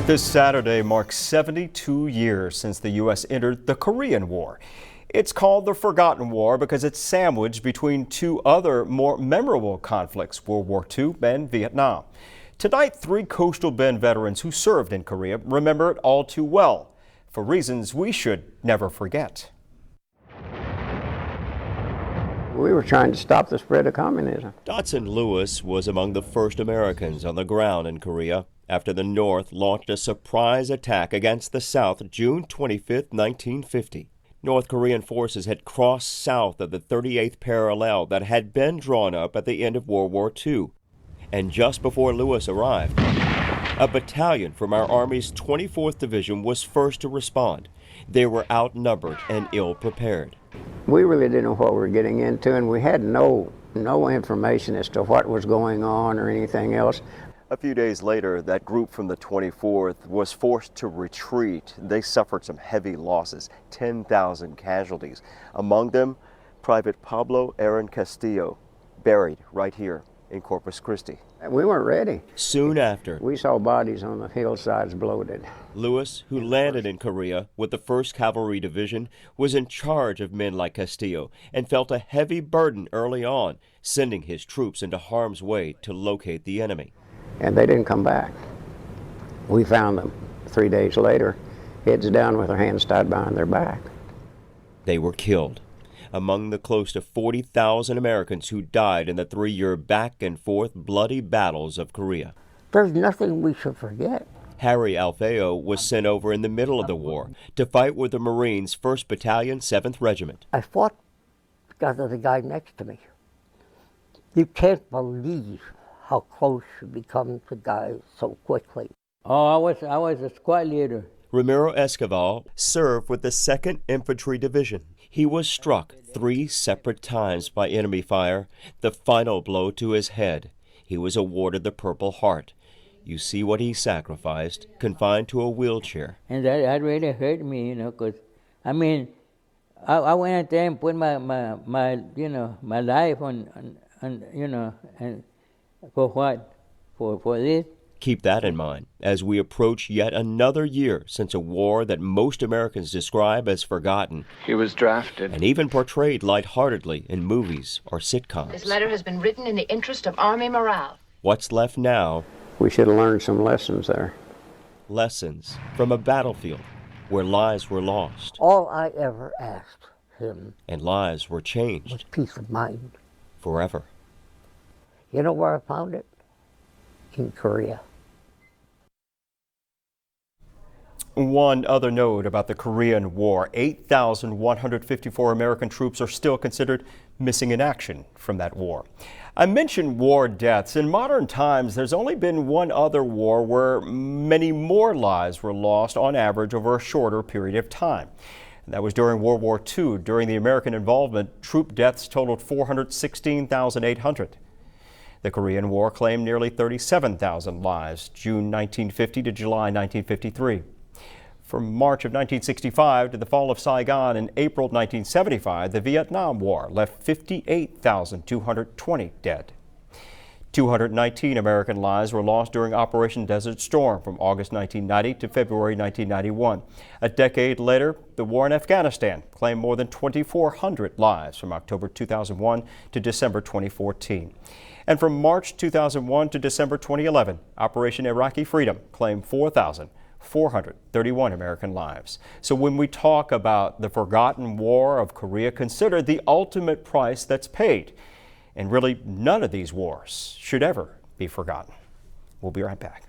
This Saturday marks 72 years since the U.S. entered the Korean War. It's called the Forgotten War because it's sandwiched between two other more memorable conflicts, World War II and Vietnam. Tonight, three Coastal Bend veterans who served in Korea remember it all too well, for reasons we should never forget. We were trying to stop the spread of communism. Dotson Lewis was among the first Americans on the ground in Korea after the North launched a surprise attack against the South June 25, 1950. North Korean forces had crossed south of the 38th parallel that had been drawn up at the end of World War II. And just before Lewis arrived, a battalion from our Army's 24th Division was first to respond. They were outnumbered and ill-prepared. We really didn't know what we were getting into, and we had no information as to what was going on or anything else. A few days later, that group from the 24th was forced to retreat. They suffered some heavy losses, 10,000 casualties. Among them, Private Pablo Aaron Castillo, buried right here in Corpus Christi. We weren't ready. Soon after, we saw bodies on the hillsides bloated. Lewis, who landed in Korea with the 1st Cavalry Division, was in charge of men like Castillo and felt a heavy burden early on, sending his troops into harm's way to locate the enemy. And they didn't come back. We found them 3 days later, heads down with their hands tied behind their back. They were killed. Among the close to 40,000 Americans who died in the 3-year back-and-forth bloody battles of Korea. There's nothing we should forget. Harry Alfeo was sent over in the middle of the war to fight with the Marines' 1st Battalion, 7th Regiment. I fought because of the guy next to me. You can't believe how close you become to guys so quickly. Oh, I was a squad leader. Ramiro Escoval served with the 2nd Infantry Division. He was struck 3 separate times by enemy fire, the final blow to his head. He was awarded the Purple Heart. You see what he sacrificed, confined to a wheelchair. And that really hurt me, because, I went out there and put my life on and for what? For this? Keep that in mind as we approach yet another year since a war that most Americans describe as forgotten. He was drafted and even portrayed lightheartedly in movies or sitcoms. This letter has been written in the interest of Army morale. What's left now? We should have learned some lessons there. Lessons from a battlefield where lives were lost. All I ever asked him and lives were changed. Was peace of mind. Forever. You know where I found it? In Korea. One other note about the Korean War. 8,154 American troops are still considered missing in action from that war. I mentioned war deaths. In modern times, there's only been one other war where many more lives were lost on average over a shorter period of time. And that was during World War II. During the American involvement, troop deaths totaled 416,800. The Korean War claimed nearly 37,000 lives, June 1950 to July 1953. From March of 1965 to the fall of Saigon in April 1975, the Vietnam War left 58,220 dead. 219 American lives were lost during Operation Desert Storm from August 1990 to February 1991. A decade later, the war in Afghanistan claimed more than 2,400 lives from October 2001 to December 2014. And from March 2001 to December 2011, Operation Iraqi Freedom claimed 4,431 American lives. So when we talk about the forgotten war of Korea, consider the ultimate price that's paid. And really, none of these wars should ever be forgotten. We'll be right back.